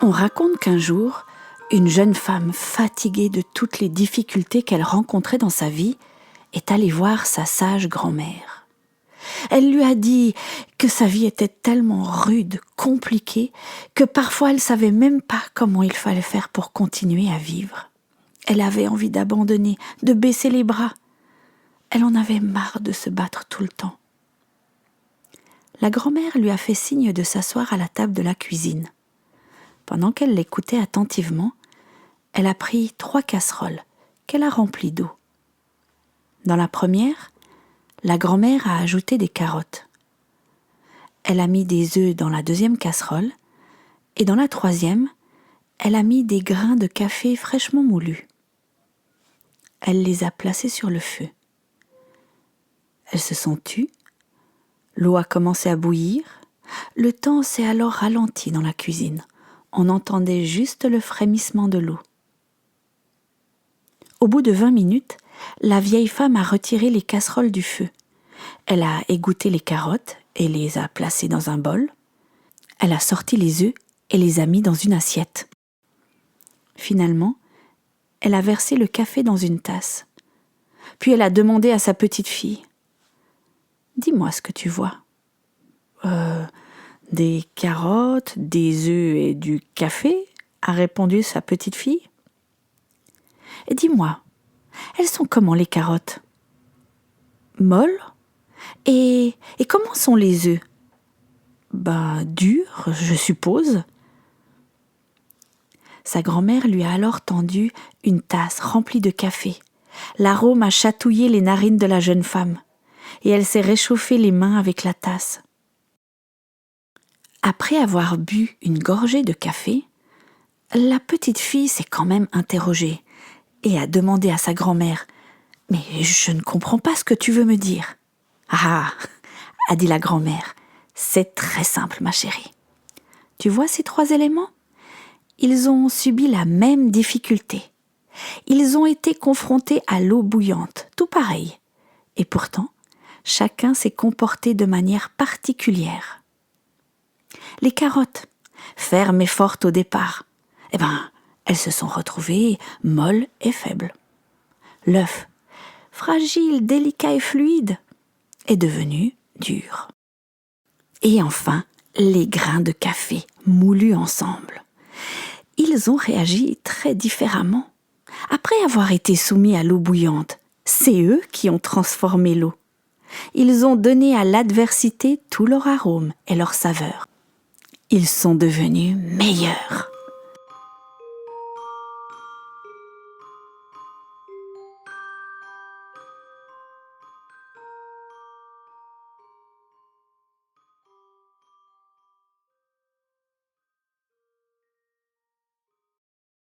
On raconte qu'un jour, une jeune femme fatiguée de toutes les difficultés qu'elle rencontrait dans sa vie est allée voir sa sage grand-mère. Elle lui a dit que sa vie était tellement rude, compliquée, que parfois elle ne savait même pas comment il fallait faire pour continuer à vivre. Elle avait envie d'abandonner, de baisser les bras. Elle en avait marre de se battre tout le temps. La grand-mère lui a fait signe de s'asseoir à la table de la cuisine. Pendant qu'elle l'écoutait attentivement, elle a pris 3 casseroles qu'elle a remplies d'eau. Dans la première, la grand-mère a ajouté des carottes. Elle a mis des œufs dans la deuxième casserole et dans la troisième, elle a mis des grains de café fraîchement moulus. Elle les a placés sur le feu. Elles se sont tues, l'eau a commencé à bouillir, le temps s'est alors ralenti dans la cuisine. On entendait juste le frémissement de l'eau. Au bout de 20 minutes, la vieille femme a retiré les casseroles du feu. Elle a égoutté les carottes et les a placées dans un bol. Elle a sorti les œufs et les a mis dans une assiette. Finalement, elle a versé le café dans une tasse. Puis elle a demandé à sa petite fille « Dis-moi ce que tu vois. » Des carottes, des œufs et du café, a répondu sa petite fille. Et dis-moi, elles sont comment les carottes? Molles? Et comment sont les œufs? Durs, je suppose. Sa grand-mère lui a alors tendu une tasse remplie de café. L'arôme a chatouillé les narines de la jeune femme, et elle s'est réchauffé les mains avec la tasse. Après avoir bu une gorgée de café, la petite fille s'est quand même interrogée et a demandé à sa grand-mère « Mais je ne comprends pas ce que tu veux me dire. »« Ah !» a dit la grand-mère, « c'est très simple, ma chérie. Tu vois ces 3 éléments? Ils ont subi la même difficulté. Ils ont été confrontés à l'eau bouillante, tout pareil. Et pourtant, chacun s'est comporté de manière particulière. Les carottes, fermes et fortes au départ, elles se sont retrouvées molles et faibles. L'œuf, fragile, délicat et fluide, est devenu dur. Et enfin, les grains de café moulus ensemble. Ils ont réagi très différemment. Après avoir été soumis à l'eau bouillante, c'est eux qui ont transformé l'eau. Ils ont donné à l'adversité tout leur arôme et leur saveur. Ils sont devenus meilleurs.